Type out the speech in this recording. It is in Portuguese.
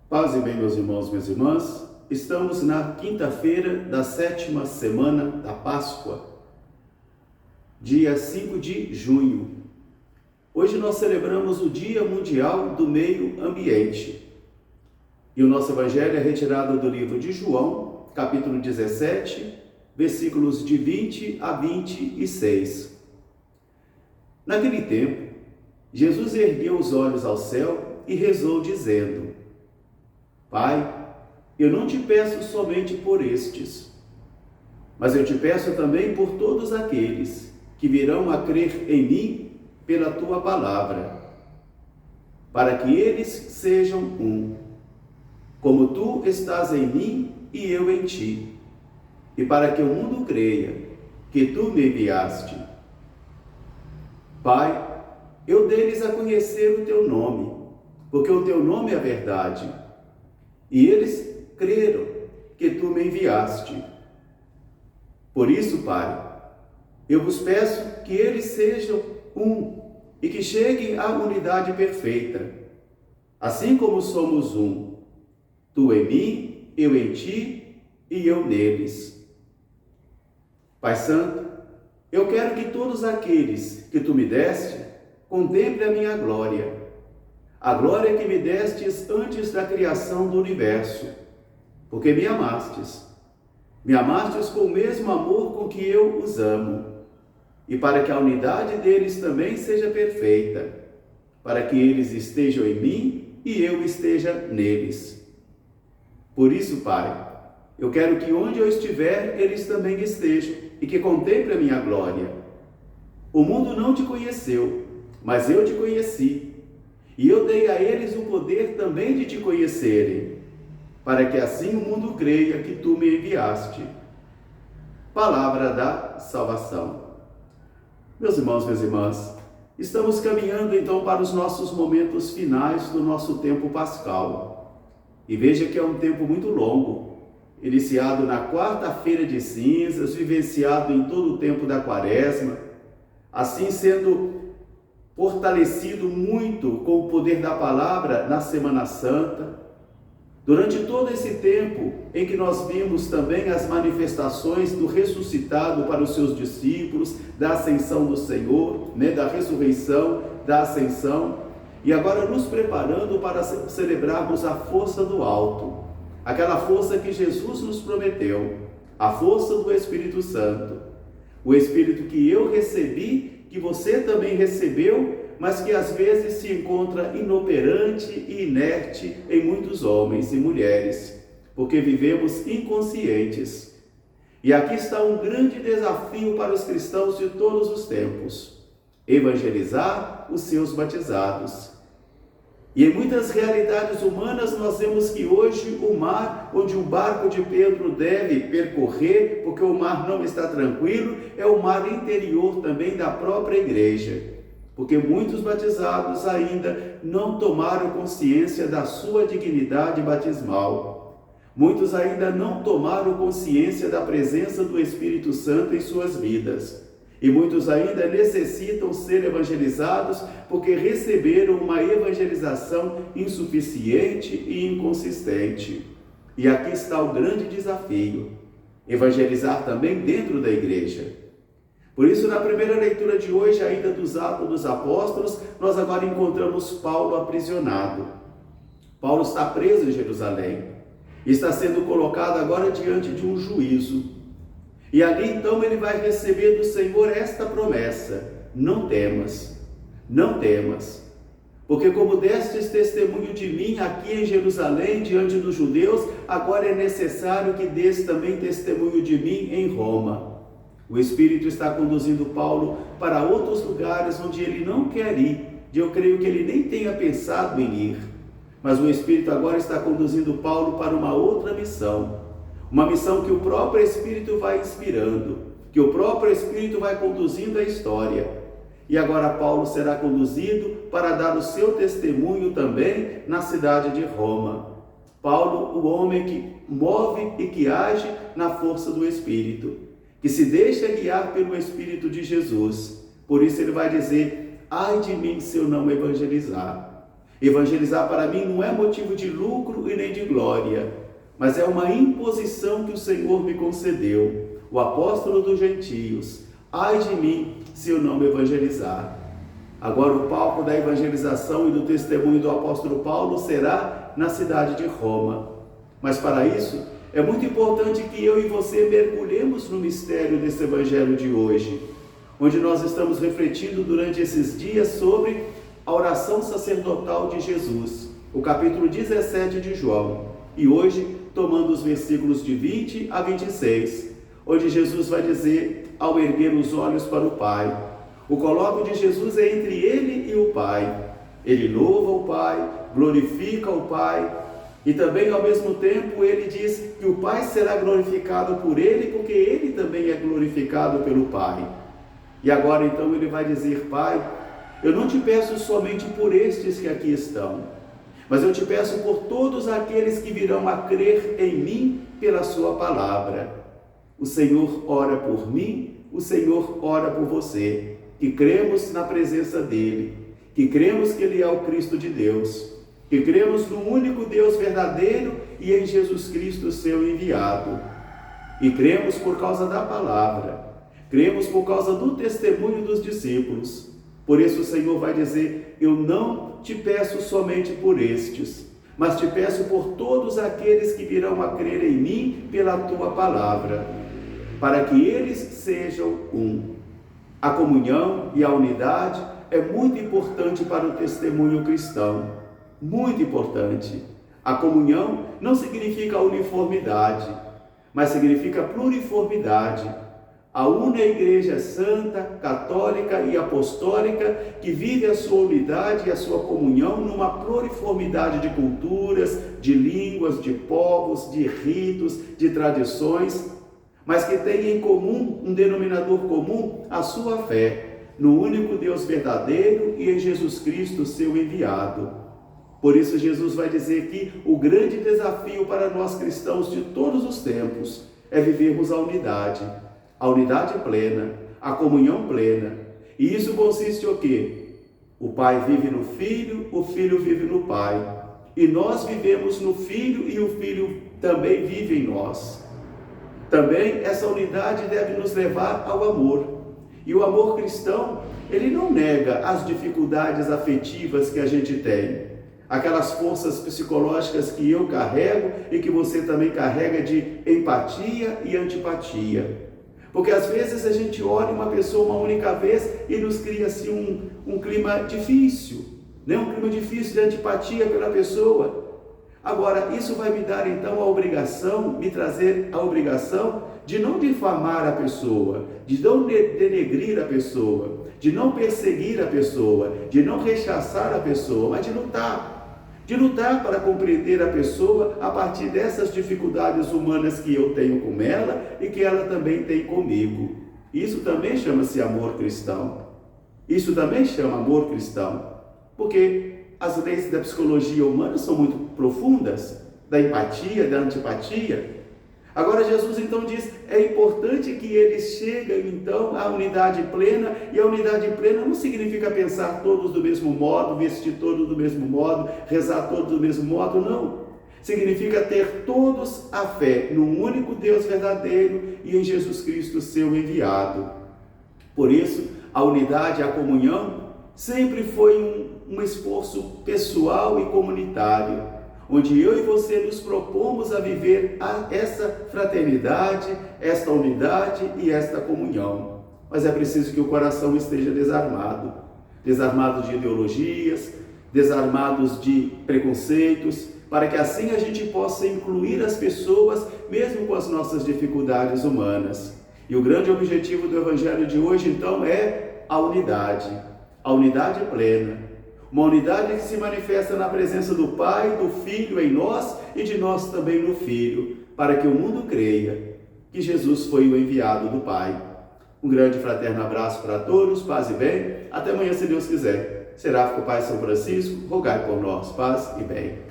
Paz e bem, meus irmãos, minhas irmãs. Estamos na quinta-feira da 7ª semana da Páscoa, dia 5 de junho. Hoje nós celebramos o Dia Mundial do Meio Ambiente. E o nosso evangelho é retirado do livro de João, capítulo 17, versículos de 20 a 26. Naquele tempo, Jesus ergueu os olhos ao céu e rezou dizendo: Pai, eu não te peço somente por estes, mas eu te peço também por todos aqueles que virão a crer em mim pela tua palavra, para que eles sejam um, como tu estás em mim e eu em ti, e para que o mundo creia que tu me enviaste. Pai, eu dei-lhes a conhecer o teu nome, porque o teu nome é a verdade. E eles creram que tu me enviaste. Por isso, Pai, eu vos peço que eles sejam um e que cheguem à unidade perfeita, assim como somos um, tu em mim, eu em ti e eu neles. Pai Santo, eu quero que todos aqueles que tu me deste contemplem a minha glória, a glória que me destes antes da criação do universo, porque me amastes com o mesmo amor com que eu os amo, e para que a unidade deles também seja perfeita, para que eles estejam em mim e eu esteja neles. Por isso, Pai, eu quero que onde eu estiver, eles também estejam, e que contemplem a minha glória. O mundo não te conheceu, mas eu te conheci, e eu dei a eles o poder também de te conhecerem, para que assim o mundo creia que tu me enviaste. Palavra da salvação. Meus irmãos, minhas irmãs, estamos caminhando então para os nossos momentos finais do nosso tempo pascal. E veja que é um tempo muito longo, iniciado na quarta-feira de cinzas, vivenciado em todo o tempo da quaresma, assim sendo fortalecido muito com o poder da palavra na Semana Santa. Durante todo esse tempo em que nós vimos também as manifestações do ressuscitado para os seus discípulos, da ascensão do Senhor, da ressurreição, da ascensão, e agora nos preparando para celebrarmos a força do alto, aquela força que Jesus nos prometeu, a força do Espírito Santo, o Espírito que eu recebi, que você também recebeu, mas que às vezes se encontra inoperante e inerte em muitos homens e mulheres, porque vivemos inconscientes. E aqui está um grande desafio para os cristãos de todos os tempos: evangelizar os seus batizados. E em muitas realidades humanas nós vemos que hoje o mar onde o barco de Pedro deve percorrer, porque o mar não está tranquilo, é o mar interior também da própria igreja, porque muitos batizados ainda não tomaram consciência da sua dignidade batismal. Muitos ainda não tomaram consciência da presença do Espírito Santo em suas vidas. E muitos ainda necessitam ser evangelizados porque receberam uma evangelização insuficiente e inconsistente. E aqui está o grande desafio: evangelizar também dentro da igreja. Por isso, na primeira leitura de hoje, ainda dos Atos dos Apóstolos, nós agora encontramos Paulo aprisionado. Paulo está preso em Jerusalém e está sendo colocado agora diante de um juízo. E ali então ele vai receber do Senhor esta promessa: não temas, não temas, porque como destes testemunho de mim aqui em Jerusalém diante dos judeus, agora é necessário que des também testemunho de mim em Roma. O Espírito está conduzindo Paulo para outros lugares onde ele não quer ir, e eu creio que ele nem tenha pensado em ir, mas o Espírito agora está conduzindo Paulo para uma outra missão. Uma missão que o próprio Espírito vai inspirando, que o próprio Espírito vai conduzindo a história. E agora Paulo será conduzido para dar o seu testemunho também na cidade de Roma. Paulo, o homem que move e que age na força do Espírito, que se deixa guiar pelo Espírito de Jesus. Por isso ele vai dizer: ai de mim se eu não evangelizar. Evangelizar para mim não é motivo de lucro e nem de glória, mas é uma imposição que o Senhor me concedeu, o apóstolo dos gentios. Ai de mim se eu não me evangelizar. Agora o palco da evangelização e do testemunho do apóstolo Paulo será na cidade de Roma. Mas para isso, é muito importante que eu e você mergulhemos no mistério desse evangelho de hoje, onde nós estamos refletindo durante esses dias sobre a oração sacerdotal de Jesus, o capítulo 17 de João, e hoje tomando os versículos de 20 a 26, onde Jesus vai dizer ao erguer os olhos para o Pai. O colóquio de Jesus é entre ele e o Pai. Ele louva o Pai, glorifica o Pai, e também ao mesmo tempo ele diz que o Pai será glorificado por ele, porque ele também é glorificado pelo Pai. E agora então ele vai dizer: Pai, eu não te peço somente por estes que aqui estão, mas eu te peço por todos aqueles que virão a crer em mim pela sua palavra. O Senhor ora por mim, o Senhor ora por você, que cremos na presença dele, que cremos que ele é o Cristo de Deus, que cremos no único Deus verdadeiro e em Jesus Cristo, seu enviado. E cremos por causa da palavra, cremos por causa do testemunho dos discípulos. Por isso o Senhor vai dizer: eu não te peço somente por estes, mas te peço por todos aqueles que virão a crer em mim pela tua palavra, para que eles sejam um. A comunhão e a unidade é muito importante para o testemunho cristão, muito importante. A comunhão não significa uniformidade, mas significa pluriformidade. A una igreja santa, católica e apostólica que vive a sua unidade e a sua comunhão numa pluriformidade de culturas, de línguas, de povos, de ritos, de tradições, mas que tem em comum, um denominador comum, a sua fé no único Deus verdadeiro e em Jesus Cristo, seu enviado. Por isso Jesus vai dizer que o grande desafio para nós cristãos de todos os tempos é vivermos a unidade plena, a comunhão plena. E isso consiste em quê? O Pai vive no Filho, o Filho vive no Pai. E nós vivemos no Filho e o Filho também vive em nós. Também essa unidade deve nos levar ao amor. E o amor cristão, ele não nega as dificuldades afetivas que a gente tem. Aquelas forças psicológicas que eu carrego e que você também carrega de empatia e antipatia. Porque às vezes a gente olha uma pessoa uma única vez e nos cria assim um clima difícil, né? Um clima difícil de antipatia pela pessoa. Agora, isso vai me dar então a obrigação, me trazer a obrigação de não difamar a pessoa, de não denegrir a pessoa, de não perseguir a pessoa, de não rechaçar a pessoa, mas de lutar para compreender a pessoa a partir dessas dificuldades humanas que eu tenho com ela e que ela também tem comigo. Isso também chama-se amor cristão. Isso também chama amor cristão, porque as leis da psicologia humana são muito profundas, da empatia, da antipatia. Agora Jesus então diz, é importante que eles cheguem então à unidade plena, e a unidade plena não significa pensar todos do mesmo modo, vestir todos do mesmo modo, rezar todos do mesmo modo, não. Significa ter todos a fé num único Deus verdadeiro e em Jesus Cristo, seu enviado. Por isso, a unidade, a comunhão, sempre foi um esforço pessoal e comunitário, onde eu e você nos propomos a viver essa fraternidade, esta unidade e esta comunhão. Mas é preciso que o coração esteja desarmado de ideologias, desarmados de preconceitos, para que assim a gente possa incluir as pessoas, mesmo com as nossas dificuldades humanas. E o grande objetivo do Evangelho de hoje, então, é a unidade plena. Uma unidade que se manifesta na presença do Pai, do Filho em nós e de nós também no Filho, para que o mundo creia que Jesus foi o enviado do Pai. Um grande fraterno abraço para todos, paz e bem. Até amanhã, se Deus quiser. Seráfico Pai São Francisco, rogai por nós, paz e bem.